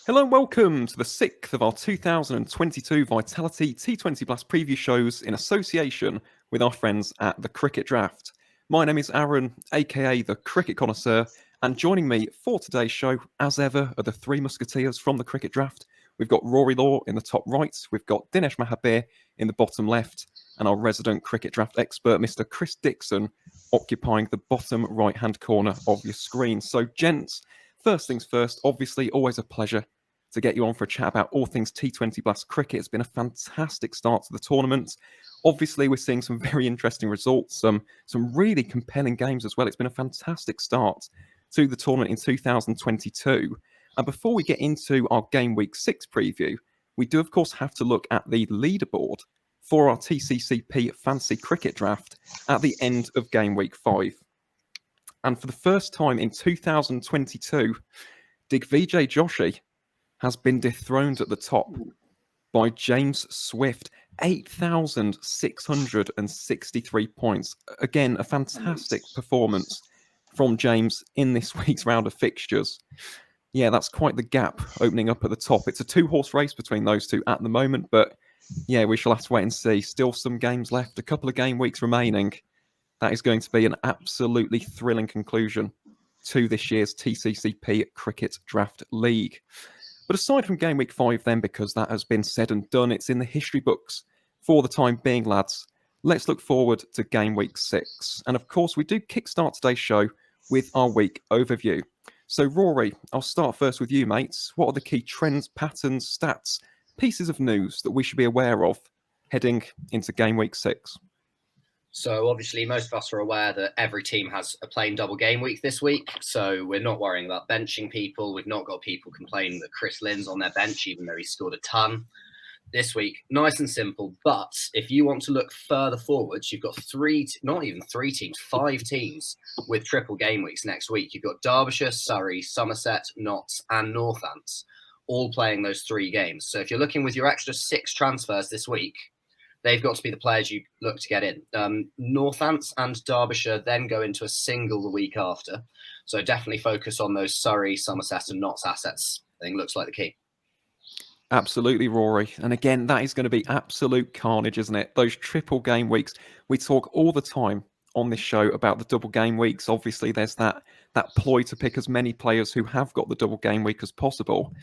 Hello and welcome to the 6th of our 2022 Vitality T20 Blast preview shows in association with our friends at the Cricket Draft. My name is Aaron, aka the Cricket Connoisseur, and joining me for today's show, as ever, are the three musketeers from the Cricket Draft. We've got Rory Law in the top right, we've got Dinesh Mahabir in the bottom left, and our resident Cricket Draft expert, Mr. Chris Dixon, occupying the bottom right-hand corner of your screen. So, gents, first things first, obviously, always a pleasure to get you on for a chat about all things T20 Blast cricket. It's been a fantastic start to the tournament. Obviously, we're seeing some very interesting results, some really compelling games as well. It's been a fantastic start to the tournament in 2022. And before we get into our Game Week 6 preview, we do, of course, have to look at the leaderboard for our TCCP Fantasy Cricket Draft at the end of Game Week 5. And for the first time in 2022, Digvijay Joshi has been dethroned at the top by James Swift. 8,663 points. Again, a fantastic performance from James in this week's round of fixtures. Yeah, that's quite the gap opening up at the top. It's a two-horse race between those two at the moment, but yeah, we shall have to wait and see. Still some games left, a couple of game weeks remaining. That is going to be an absolutely thrilling conclusion to this year's TCCP Cricket Draft League. But aside from Game Week 5 then, because that has been said and done, it's in the history books for the time being, lads. Let's look forward to Game Week 6. And of course, we do kickstart today's show with our week overview. So Rory, I'll start first with you, mates. What are the key trends, patterns, stats, pieces of news that we should be aware of heading into Game Week 6? So obviously most of us are aware that every team has a plain double game week this week. So we're not worrying about benching people. We've not got people complaining that Chris Lynn's on their bench, even though he scored a ton this week. Nice and simple. But if you want to look further forwards, you've got five teams with triple game weeks next week. You've got Derbyshire, Surrey, Somerset, Notts and Northants all playing those 3 games. So if you're looking with your extra 6 transfers this week, they've got to be the players you look to get in. Northants and Derbyshire then go into a single the week after. So definitely focus on those Surrey, Somerset and Notts assets. I think looks like the key. Absolutely, Rory. And again, that is going to be absolute carnage, isn't it? Those triple game weeks. We talk all the time on this show about the double game weeks. Obviously, there's that ploy to pick as many players who have got the double game week as possible.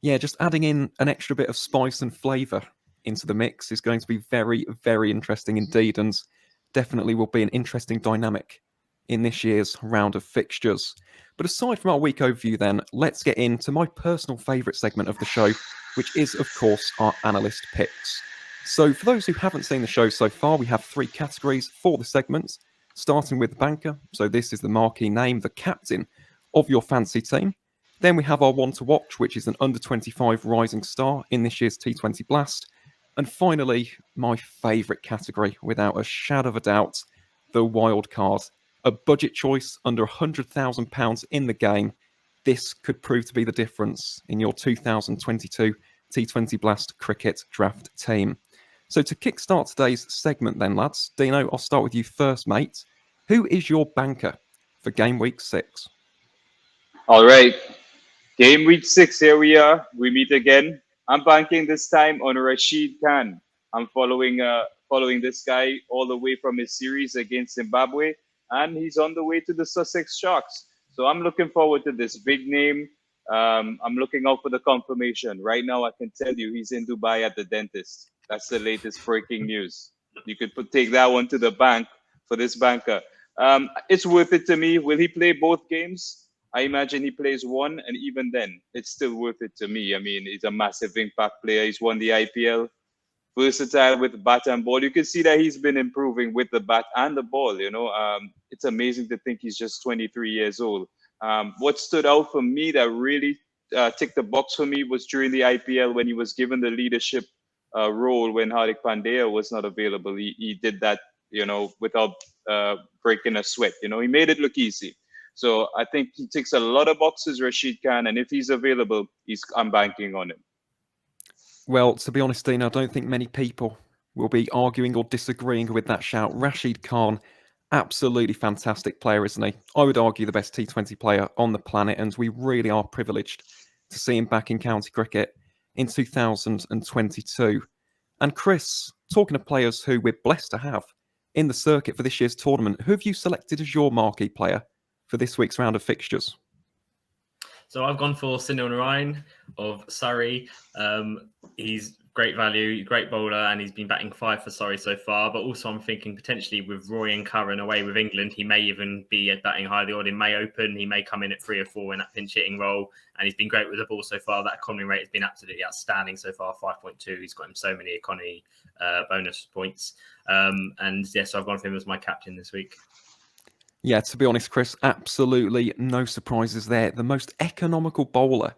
Yeah, just adding in an extra bit of spice and flavour into the mix is going to be very, very interesting indeed, and definitely will be an interesting dynamic in this year's round of fixtures. But aside from our week overview then, let's get into my personal favourite segment of the show, which is, of course, our analyst picks. So for those who haven't seen the show so far, we have 3 categories for the segment, starting with the banker. So this is the marquee name, the captain of your fantasy team. Then we have our one to watch, which is an under-25 rising star in this year's T20 Blast. And finally, my favourite category, without a shadow of a doubt, the wild card. A budget choice under £100,000 in the game. This could prove to be the difference in your 2022 T20 Blast Cricket Draft team. So to kickstart today's segment then, lads, Dino, I'll start with you first, mate. Who is your banker for Game Week 6? All right. Game Week 6, here we are. We meet again. I'm banking this time on Rashid Khan. I'm following this guy all the way from his series against Zimbabwe, and he's on the way to the Sussex Sharks. So I'm looking forward to this big name. I'm looking out for the confirmation. Right now, I can tell you he's in Dubai at the dentist. That's the latest breaking news. You could take that one to the bank for this banker. It's worth it to me. Will he play both games? I imagine he plays one, and even then, it's still worth it to me. I mean, he's a massive impact player. He's won the IPL. Versatile with bat and ball. You can see that he's been improving with the bat and the ball. It's amazing to think he's just 23 years old. What stood out for me that really ticked the box for me was during the IPL when he was given the leadership role when Hardik Pandya was not available. He did that, without breaking a sweat. He made it look easy. So I think he ticks a lot of boxes, Rashid Khan, and if he's available, I'm banking on him. Well, to be honest, Dean, I don't think many people will be arguing or disagreeing with that shout. Rashid Khan, absolutely fantastic player, isn't he? I would argue the best T20 player on the planet, and we really are privileged to see him back in county cricket in 2022. And Chris, talking of players who we're blessed to have in the circuit for this year's tournament, who have you selected as your marquee player for this week's round of fixtures? So I've gone for Sunil Narayan of Surrey. He's great value, great bowler, and he's been batting 5 for Surrey so far. But also I'm thinking potentially with Rory and Curran away with England, he may even be batting high. The order may open. He may come in at 3 or 4 in that pinch hitting role. And he's been great with the ball so far. That economy rate has been absolutely outstanding so far, 5.2. He's got him so many economy bonus points. And yes, so I've gone for him as my captain this week. Yeah, to be honest, Chris, absolutely no surprises there. The most economical bowler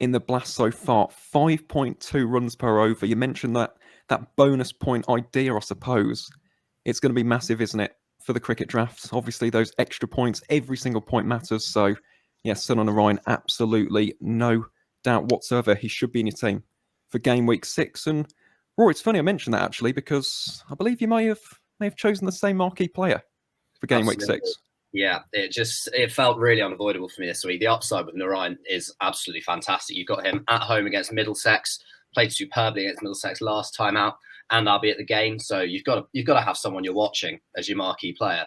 in the Blast so far, 5.2 runs per over. You mentioned that bonus point idea, I suppose. It's going to be massive, isn't it, for the cricket drafts? Obviously, those extra points, every single point matters. So, yeah, Sunil Narayan, absolutely no doubt whatsoever. He should be in your team for game week 6. And Rory, it's funny I mentioned that actually, because I believe you may have chosen the same marquee player for game week 6. Yeah, it felt really unavoidable for me this week. The upside with Narayan is absolutely fantastic. You've got him at home against Middlesex, played superbly against Middlesex last time out, and I'll be at the game. So you've got to have someone you're watching as your marquee player.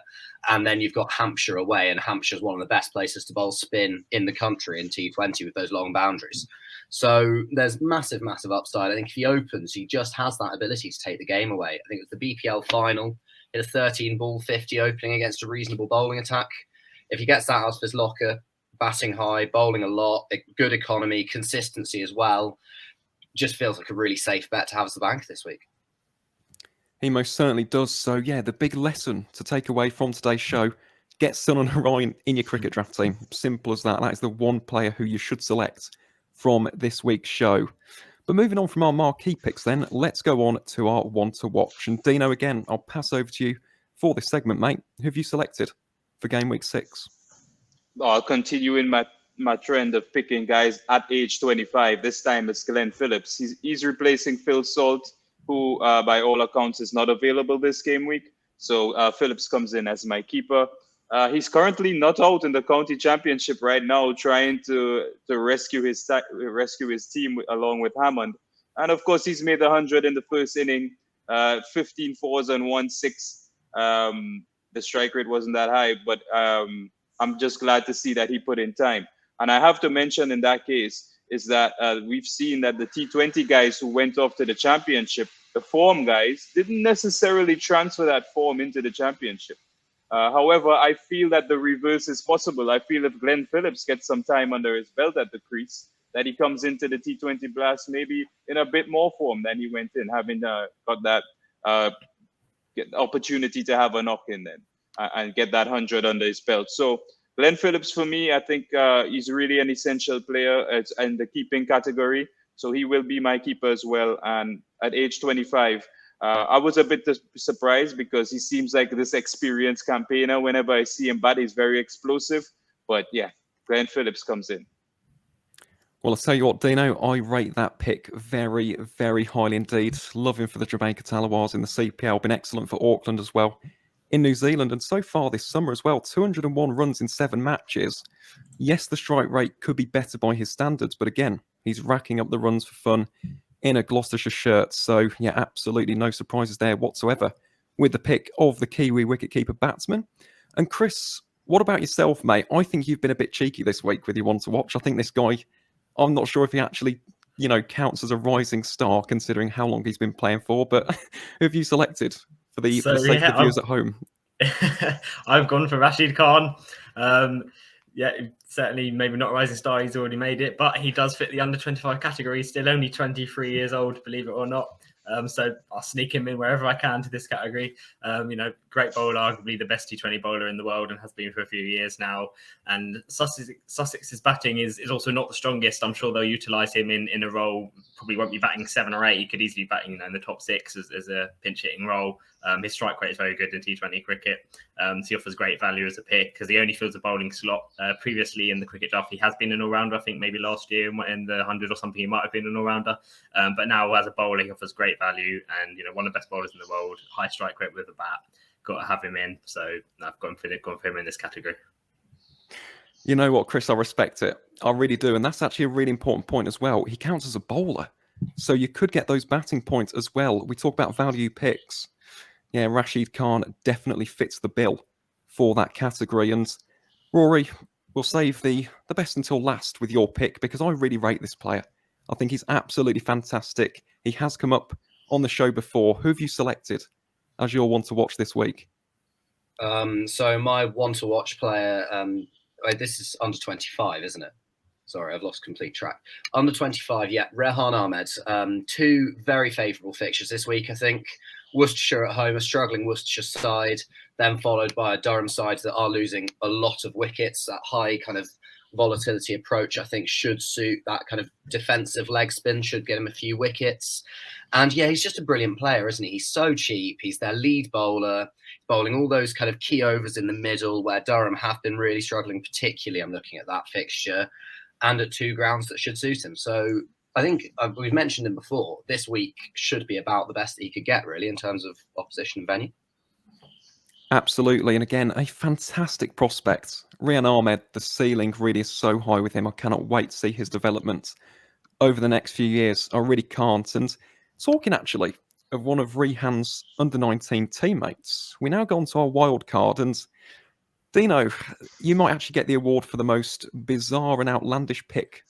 And then you've got Hampshire away, and Hampshire's one of the best places to bowl spin in the country in T20 with those long boundaries. So there's massive, massive upside. I think if he opens, he just has that ability to take the game away. I think it's the BPL final. Hit a 13 ball 50 opening against a reasonable bowling attack. If he gets that out of his locker, batting high, bowling a lot, good economy, consistency as well, just feels like a really safe bet to have as the bank this week. He most certainly does. So, yeah, the big lesson to take away from today's show, get Sunil Narayan in your cricket draft team. Simple as that. That is the one player who you should select from this week's show. But moving on from our marquee picks then, let's go on to our one to watch. And Dino, again, I'll pass over to you for this segment, mate. Who have you selected for game week 6? I'll continue in my trend of picking guys at age 25. This time it's Glenn Phillips. He's replacing Phil Salt, who by all accounts is not available this game week. So Phillips comes in as my keeper. He's currently not out in the county championship right now, trying to rescue his team along with Hammond. And of course, he's made 100 in the first inning, 15 fours and 1 6. The strike rate wasn't that high, but I'm just glad to see that he put in time. And I have to mention in that case is that we've seen that the T20 guys who went off to the championship, the form guys, didn't necessarily transfer that form into the championship. However, I feel that the reverse is possible. I feel if Glenn Phillips gets some time under his belt at the crease, that he comes into the T20 Blast maybe in a bit more form than he went in, having got that opportunity to have a knock in then and get that 100 under his belt. So Glenn Phillips, for me, I think he's really an essential player in the keeping category. So he will be my keeper as well. And at age 25, I was a bit surprised because he seems like this experienced campaigner. Whenever I see him bat, he's very explosive. But yeah, Glenn Phillips comes in. Well, I'll tell you what, Dino, I rate that pick very, very highly indeed. Love him for the Jamaica Talawars in the CPL. Been excellent for Auckland as well in New Zealand. And so far this summer as well, 201 runs in 7 matches. Yes, the strike rate could be better by his standards. But again, he's racking up the runs for fun in a Gloucestershire shirt. So, yeah, absolutely no surprises there whatsoever with the pick of the Kiwi wicketkeeper batsman. And Chris, what about yourself, mate? I think you've been a bit cheeky this week with your one to watch. I think this guy, I'm not sure if he actually, counts as a rising star considering how long he's been playing for, but who have you selected for the sake of the viewers at home? I've gone for Rashid Khan. Yeah, certainly maybe not a rising star. He's already made it, but he does fit the under 25 category. He's still only 23 years old, believe it or not. So I'll sneak him in wherever I can to this category. Great bowler, arguably the best T20 bowler in the world and has been for a few years now. And Sussex's batting is also not the strongest. I'm sure they'll utilise him in a role. Probably won't be batting 7 or 8. He could easily be batting in the top 6 as a pinch hitting role. His strike rate is very good in T20 cricket. So he offers great value as a pick because he only fills a bowling slot. Previously in the cricket draft, he has been an all-rounder. I think maybe last year in the 100 or something, he might have been an all-rounder. But now as a bowler, he offers great value and one of the best bowlers in the world. High strike rate with a bat. Got to have him in. So I've gone for him in this category. You know what, Chris? I respect it. I really do. And that's actually a really important point as well. He counts as a bowler. So you could get those batting points as well. We talk about value picks. Yeah, Rashid Khan definitely fits the bill for that category. And Rory, we'll save the best until last with your pick because I really rate this player. I think he's absolutely fantastic. He has come up on the show before. Who have you selected as your one to watch this week? So my one to watch player, this is under 25, isn't it? Sorry, I've lost complete track. Under 25, yeah, Rehan Ahmed. Two very favourable fixtures this week, I think. Worcestershire at home, a struggling Worcestershire side, then followed by a Durham side that are losing a lot of wickets. That high kind of volatility approach, I think, should suit that kind of defensive leg spin, should get him a few wickets. And yeah, he's just a brilliant player, isn't he? He's so cheap. He's their lead bowler, bowling all those kind of key overs in the middle where Durham have been really struggling, particularly I'm looking at that fixture, and at two grounds that should suit him. So I think we've mentioned him before. This week should be about the best that he could get, really, in terms of opposition and venue. Absolutely. And again, a fantastic prospect. Rehan Ahmed, the ceiling really is so high with him. I cannot wait to see his development over the next few years. I really can't. And talking actually of one of Rehan's under-19 teammates, we now go on to our wild card. And Dino, you might actually get the award for the most bizarre and outlandish pick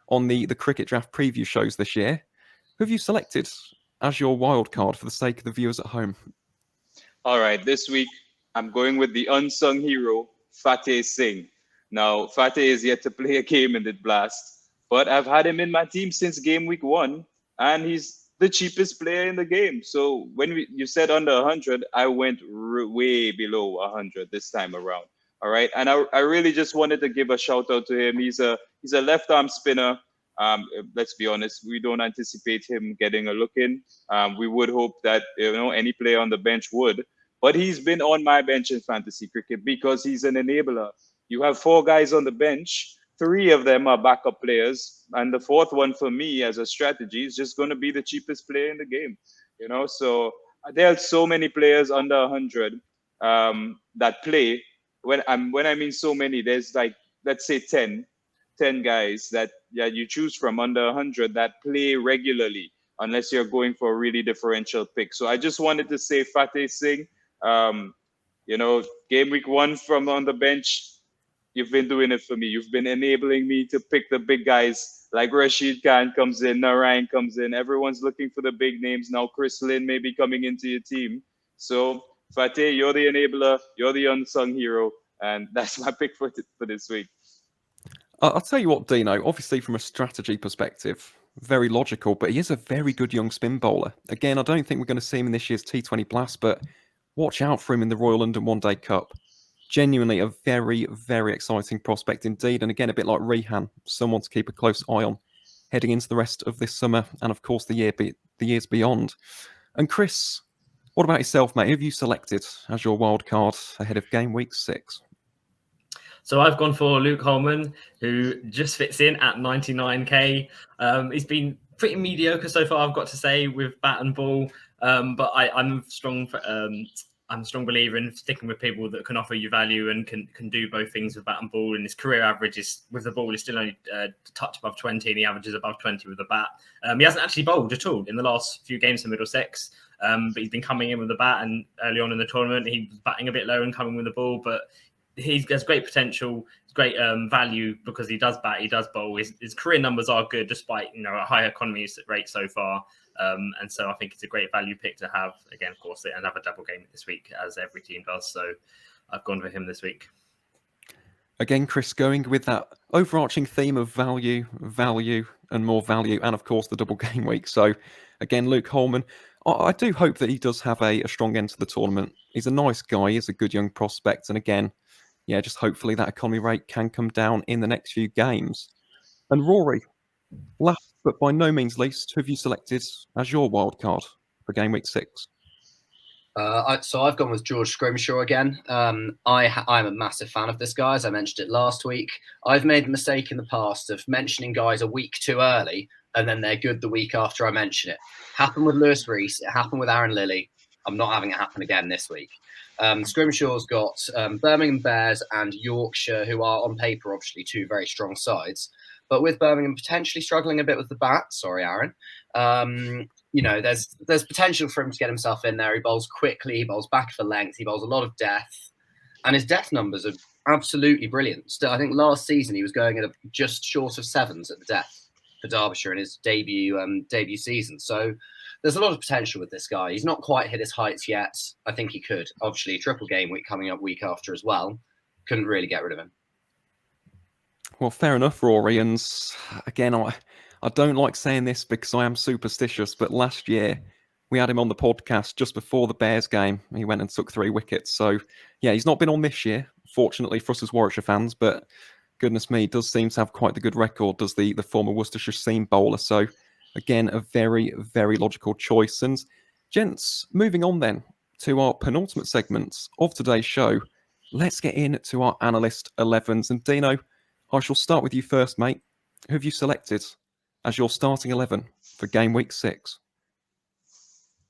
on the cricket draft preview shows this year. Who have you selected as your wild card for the sake of the viewers at home? All right, this week I'm going with the unsung hero, Fateh Singh. Now, Fateh is yet to play a game in the Blast, but I've had him in my team since game week 1, and he's the cheapest player in the game. So when you said under 100, I went way below 100 this time around. All right, and I really just wanted to give a shout out to him. He's a left arm spinner. Let's be honest, we don't anticipate him getting a look in. We would hope that any player on the bench would, but he's been on my bench in fantasy cricket because he's an enabler. You have 4 guys on the bench, 3 of them are backup players, and the 4th one for me as a strategy is just going to be the cheapest player in the game. So there are so many players under 100 that play. When I mean so many, there's like, let's say 10 guys that you choose from under 100 that play regularly, unless you're going for a really differential pick. So I just wanted to say Fateh Singh, game week 1 from on the bench, you've been doing it for me. You've been enabling me to pick the big guys, like Rashid Khan comes in, Narayan comes in. Everyone's looking for the big names. Now Chris Lynn may be coming into your team. So Fateh, you're the enabler, you're the unsung hero, and that's my pick for this week. I'll tell you what, Dino, obviously from a strategy perspective, very logical, but he is a very good young spin bowler. Again, I don't think we're going to see him in this year's T20 Blast, but watch out for him in the Royal London One Day Cup. Genuinely a very, very exciting prospect indeed. And again, a bit like Rehan, someone to keep a close eye on heading into the rest of this summer and, of course, the years beyond. And Chris, what about yourself, mate? Who have you selected as your wild card ahead of game week 6? So I've gone for Luke Holman, who just fits in at 99k. He's been pretty mediocre so far, I've got to say, with bat and ball. But I'm a strong believer in sticking with people that can offer you value and can do both things with bat and ball. And his career average with the ball is still only a touch above 20, and he averages above 20 with the bat. He hasn't actually bowled at all in the last few games for Middlesex. But he's been coming in with the bat, and early on in the tournament, he was batting a bit low and coming with the ball. But he has great potential, great value because he does bat, he does bowl. His career numbers are good despite a high economy rate so far. And so I think it's a great value pick to have. Again, of course, another double game this week, as every team does. So I've gone for him this week. Again, Chris, going with that overarching theme of value, and more value, and of course the double game week. So again, Luke Holman, I do hope that he does have a strong end to the tournament. He's a nice guy, he's a good young prospect, and again, just hopefully that economy rate can come down in the next few games. And Rory, last but by no means least, who have you selected as your wild card for game week 6? So I've gone with George Scrimshaw again. I'm a massive fan of this guy, as I mentioned it last week. I've made the mistake in the past of mentioning guys a week too early, and then they're good the week after I mention it. Happened with Lewis Reese. It happened with Aaron Lilly. I'm not having it happen again this week. Scrimshaw's got Birmingham Bears and Yorkshire, who are on paper obviously two very strong sides. But with Birmingham potentially struggling a bit with the bat, sorry, Aaron, there's potential for him to get himself in there. He bowls quickly, he bowls back for length, he bowls a lot of death, and his death numbers are absolutely brilliant. Still, I think last season he was going at just short of sevens at the death for Derbyshire in his debut season. So there's a lot of potential with this guy. He's not quite hit his heights yet. I think he could. Obviously, triple game week coming up week after as well. Couldn't really get rid of him. Well, fair enough, Rory. And again, I don't like saying this because I am superstitious, but last year we had him on the podcast just before the Bears game. He went and took 3 wickets. So, yeah, he's not been on this year, fortunately for us as Warwickshire fans, but goodness me, does seem to have quite the good record, does the former Worcestershire seam bowler. So, again, a very, very logical choice. And, gents, moving on then to our penultimate segment of today's show, let's get into our analyst 11s. And, Dino, I shall start with you first, mate. Who have you selected as your starting 11 for game week 6?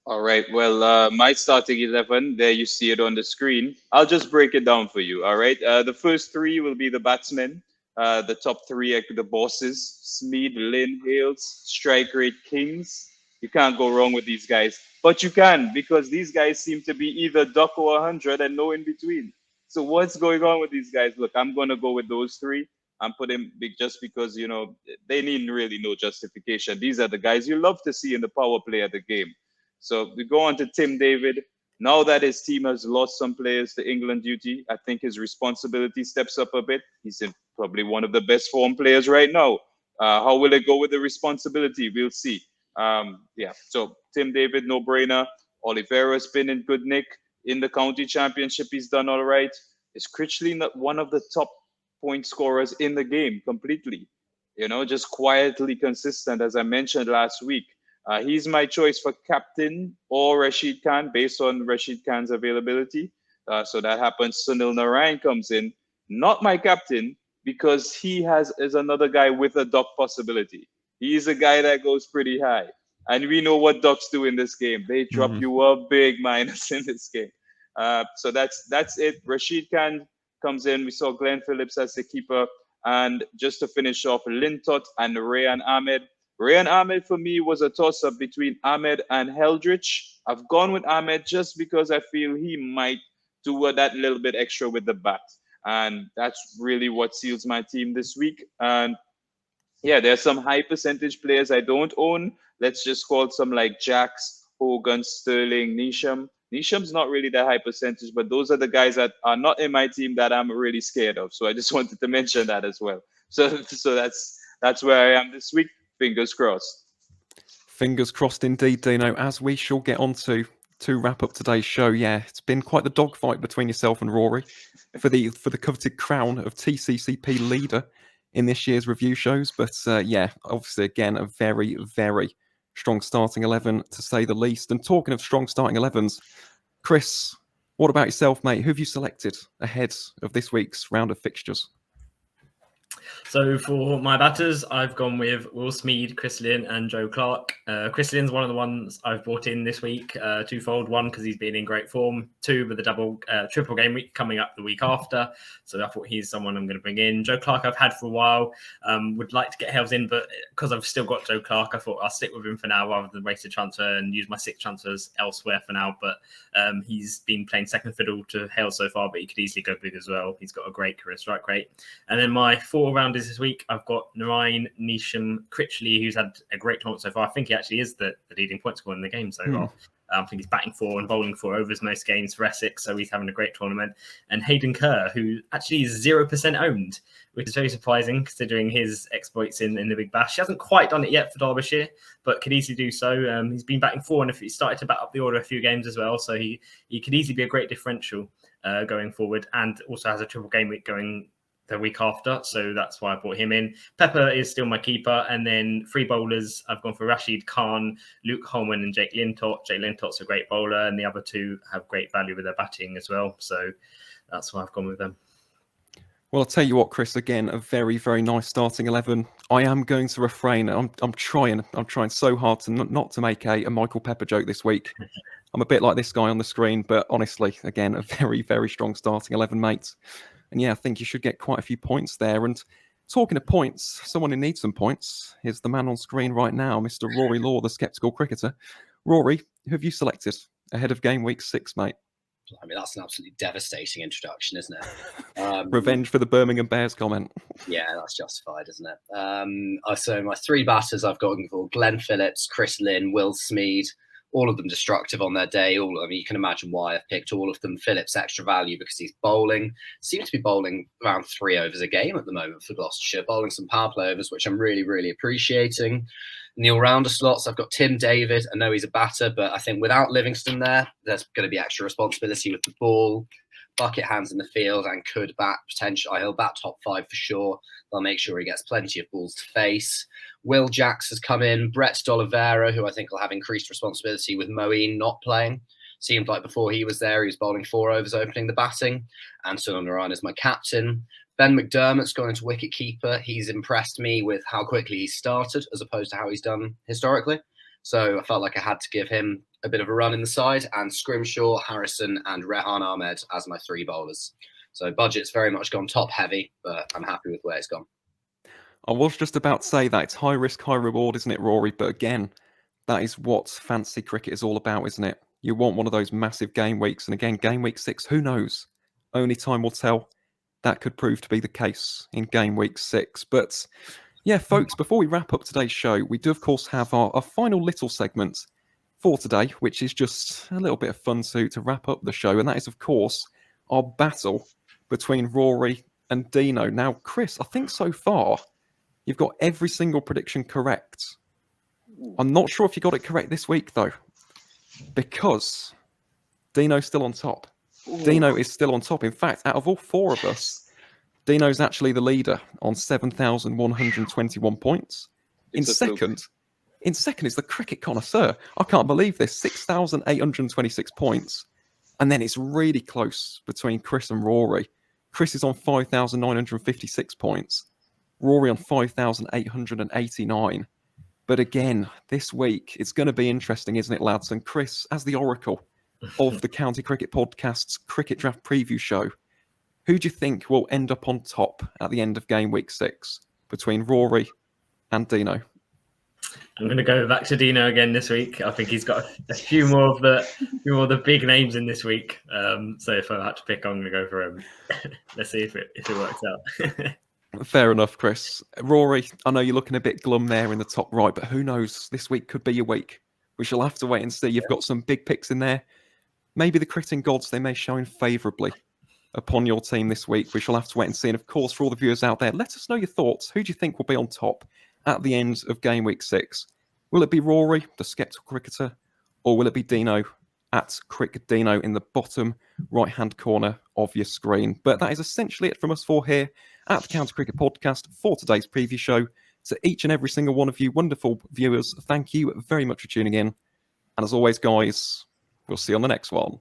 All right. Well, my starting 11, there you see it on the screen. I'll just break it down for you. All right. The first 3 will be the batsmen. The top 3 are the bosses: Smeed, Lynn, Hales, strike rate kings. You can't go wrong with these guys. But you can, because these guys seem to be either duck or 100 and no in between. So what's going on with these guys? Look, I'm going to go with those 3. I'm putting just because, they need really no justification. These are the guys you love to see in the power play of the game. So we go on to Tim David. Now that his team has lost some players to England duty, I think his responsibility steps up a bit. He's probably one of the best form players right now. How will it go with the responsibility? We'll see. So Tim David, no-brainer. Oliveira's been in good nick. In the county championship, he's done all right. Is Critchley not one of the top point scorers in the game completely? Just quietly consistent, as I mentioned last week. He's my choice for captain or Rashid Khan based on Rashid Khan's availability. So that happens. Sunil Narayan comes in, not my captain, because he is another guy with a duck possibility. He's a guy that goes pretty high. And we know what ducks do in this game. They drop you a big minus in this game. So that's it. Rashid Khan comes in. We saw Glenn Phillips as the keeper. And just to finish off, Lintott and Rayan Ahmed. Rayan Ahmed for me was a toss-up between Ahmed and Heldrich. I've gone with Ahmed just because I feel he might do that little bit extra with the bat. And that's really what seals my team this week. And yeah, there's some high percentage players I don't own. Let's just call some like Jax, Hogan, Sterling, Neesham. Neesham's not really that high percentage, but those are the guys that are not in my team that I'm really scared of. So I just wanted to mention that as well. So that's where I am this week. Fingers crossed. Fingers crossed indeed, Dino, as we shall get on to wrap up today's show. Yeah, it's been quite the dogfight between yourself and Rory for the coveted crown of TCCP leader in this year's review shows. But obviously, again, a very, very strong starting 11, to say the least. And talking of strong starting 11s, Chris, what about yourself, mate? Who have you selected ahead of this week's round of fixtures? So for my batters, I've gone with Will Smeed, Chris Lynn and Joe Clark. Chris Lynn's one of the ones I've brought in this week, twofold. One, because he's been in great form. 2, with the triple game week coming up the week after. So I thought he's someone I'm going to bring in. Joe Clark I've had for a while. Would like to get Hales in, but because I've still got Joe Clark, I thought I'll stick with him for now rather than waste a transfer and use my 6 transfers elsewhere for now. But he's been playing second fiddle to Hales so far, but he could easily go big as well. He's got a great career strike rate. And then my 4 rounders this week, I've got Narayan, Neesham, Critchley, who's had a great tournament so far. I think he actually is the leading point scorer in the game so far. I think he's batting 4 and bowling 4 overs most games for Essex, so he's having a great tournament. And Hayden Kerr, who actually is 0% owned, which is very surprising considering his exploits in the Big Bash. He hasn't quite done it yet for Derbyshire, but could easily do so. He's been batting 4, and if he started to bat up the order a few games as well, so he could easily be a great differential going forward, and also has a triple game week going the week after, so that's why I brought him in. Pepper is still my keeper, and then 3 bowlers, I've gone for Rashid Khan, Luke Holman and Jake Lintott. Jake Lintott's a great bowler, and the other 2 have great value with their batting as well, so that's why I've gone with them. Well, I'll tell you what, Chris, again, a very, very nice starting 11. I am going to refrain. I'm trying so hard to not to make a Michael Pepper joke this week. I'm a bit like this guy on the screen, but honestly, again, a very, very strong starting 11, mate. And yeah, I think you should get quite a few points there. And talking of points, someone who needs some points is the man on screen right now, Mr. Rory Law, the sceptical cricketer. Rory, who have you selected ahead of game week 6, mate? I mean, that's an absolutely devastating introduction, isn't it? Revenge for the Birmingham Bears comment. Yeah, that's justified, isn't it? So my 3 batters I've got for Glenn Phillips, Chris Lynn, Will Smead, all of them destructive on their day. I mean, you can imagine why I've picked all of them. Phillips extra value because he's bowling. Seems to be bowling around 3 overs a game at the moment for Gloucestershire, bowling some power play overs, which I'm really, really appreciating. In the all-rounder slots, I've got Tim David. I know he's a batter, but I think without Livingston there, there's going to be extra responsibility with the ball, bucket hands in the field, and could bat potentially. He'll bat top 5 for sure. They'll make sure he gets plenty of balls to face. Will Jacks has come in. Brett D'Oliveira, who I think will have increased responsibility with Moeen not playing. Seemed like before he was there, he was bowling 4 overs opening the batting. And Sunil Narayan is my captain. Ben McDermott's gone into wicket keeper. He's impressed me with how quickly he started as opposed to how he's done historically. So I felt like I had to give him a bit of a run in the side, and Scrimshaw, Harrison and Rehan Ahmed as my 3 bowlers. So budget's very much gone top heavy, but I'm happy with where it's gone. I was just about to say that it's high risk, high reward, isn't it, Rory? But again, that is what fantasy cricket is all about, isn't it? You want one of those massive game weeks. And again, game week 6, who knows? Only time will tell. That could prove to be the case in game week 6. But yeah, folks, before we wrap up today's show, we do, of course, have our final little segment for today, which is just a little bit of fun to wrap up the show. And that is, of course, our battle between Rory and Dino. Now, Chris, I think so far you've got every single prediction correct. I'm not sure if you got it correct this week, though, because Dino's still on top. Dino is still on top. In fact, out of all 4 of us, Dino's actually the leader on 7,121 points. In second is the cricket connoisseur. I can't believe this. 6,826 points. And then it's really close between Chris and Rory. Chris is on 5,956 points. Rory on 5,889. But again, this week, it's going to be interesting, isn't it, lads? And Chris, as the oracle of the County Cricket Podcast's Cricket Draft Preview Show, who do you think will end up on top at the end of game week 6 between Rory and Dino? I'm going to go back to Dino again this week. I think he's got a few more of the big names in this week. So if I had to pick, I'm going to go for him. Let's see if it works out. Fair enough, Chris. Rory, I know you're looking a bit glum there in the top right, but who knows? This week could be your week. We shall have to wait and see. You've got some big picks in there. Maybe the cricketing gods, they may shine favourably upon your team this week. We shall have to wait and see. And of course, for all the viewers out there, let us know your thoughts. Who do you think will be on top at the end of game week 6? Will it be Rory, the sceptical cricketer, or will it be Dino at Cricket Dino in the bottom right-hand corner of your screen? But that is essentially it from us 4 here at the County Cricket Podcast for today's preview show. To each and every single one of you wonderful viewers, thank you very much for tuning in. And as always, guys, we'll see you on the next one.